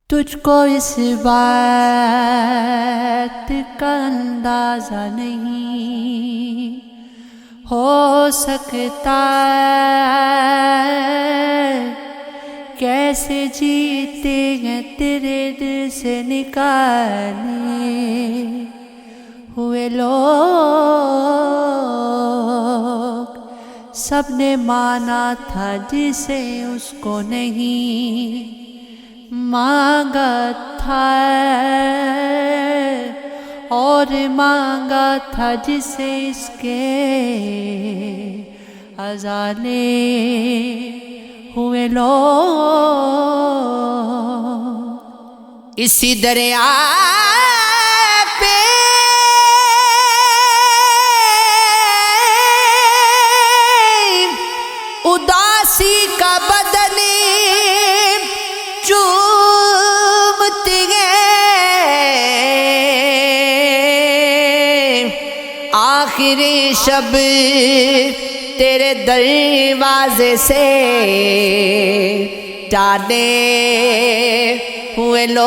تجھ کو اس بات کا اندازہ نہیں ہو سکتا کیسے جیتے ہیں تیرے دل سے نکالے ہوئے لوگ سب نے مانا تھا جسے اس کو نہیں مانگا تھا اور مانگا تھا جسے اس کے ازالے ہوئے لوگ اسی دریا پہ اداسی کا بدن چومتے ہیں آخری شب تیرے دروازے سے ڈالے ہوئے لوگ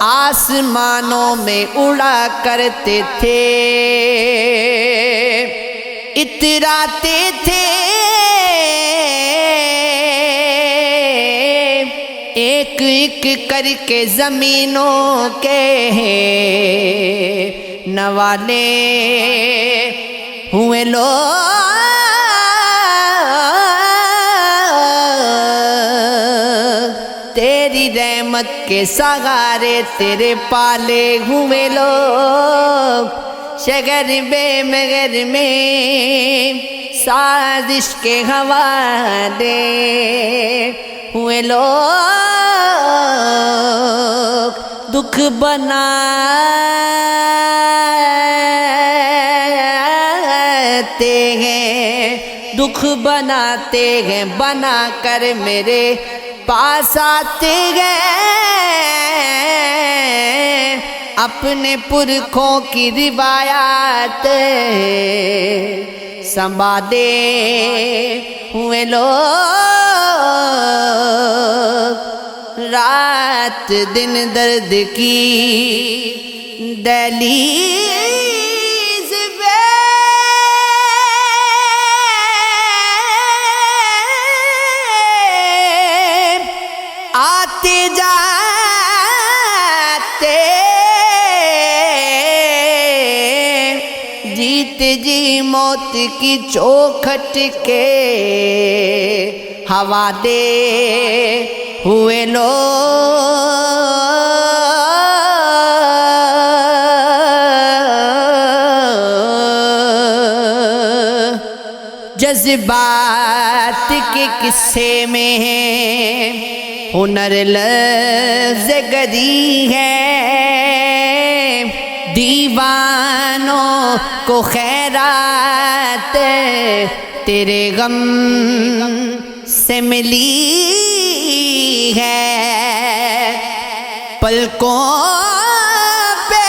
آسمانوں میں اڑا کرتے تھے اتراتے تھے ایک ایک کر کے زمینوں کے نوالے ہوئے لوگ تیری رحمت کے سہارے تیرے پالے ہوئے لوگ شگر بے مگر میں سازش کے حوالے ہوئے لوگ دکھ بناتے ہیں دکھ بناتے ہیں بنا کر میرے پاس آتے ہیں اپنے پرکھوں کی روایات سنبھالے ہوئے لوگ رات دن درد کی دہلیز پہ آتے جاتے جیت جی موت کی چوکھٹ کے حوالے ہوئے لوگ جذبات کے قصے میں ہنر لفظ گری ہے دیوانوں کو خیرات تیرے غم سے ملی ہے پلکوں پہ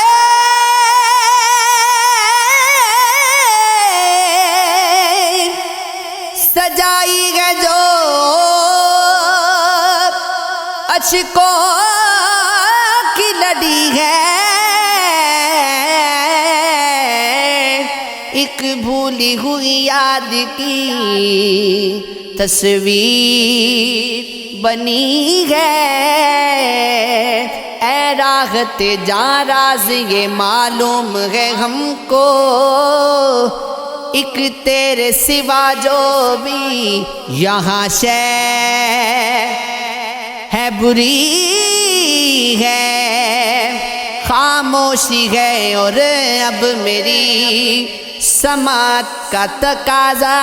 سجائی ہے جو اشکوں کی لڑی ہے ایک بھولی ہوئی یاد کی تصویر بنی ہے اے راحت جاں راز یہ معلوم ہے ہم کو ایک تیرے سوا جو بھی یہاں شے ہے بری ہے خاموشی ہے اور اب میری سماعت کا تقاضا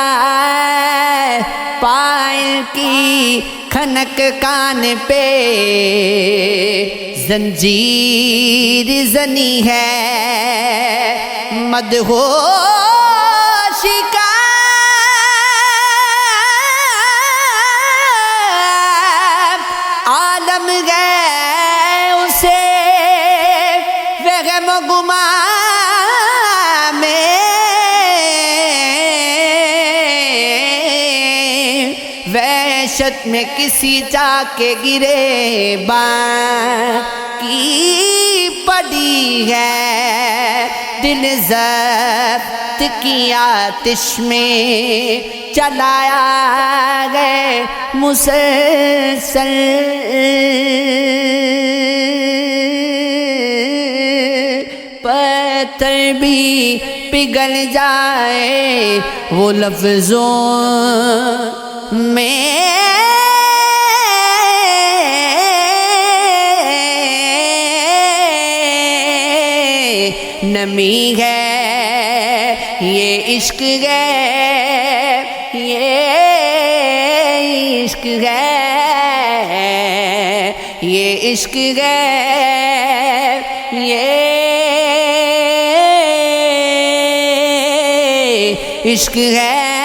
پائل کی کھنک کان پہ زنجیر زنی ہے مدہوش کا عالم گئے اسے وہم و گمان میں وحشت میں کسی جا کے گرے باقی پڑی ہے دل ضبط کی آتش میں چلایا گئے مسلسل پتھر بھی پگھل جائے وہ لفظوں میں نمی ہے یہ عشق ہے یہ عشق ہے یہ عشق ہے یہ عشق ہے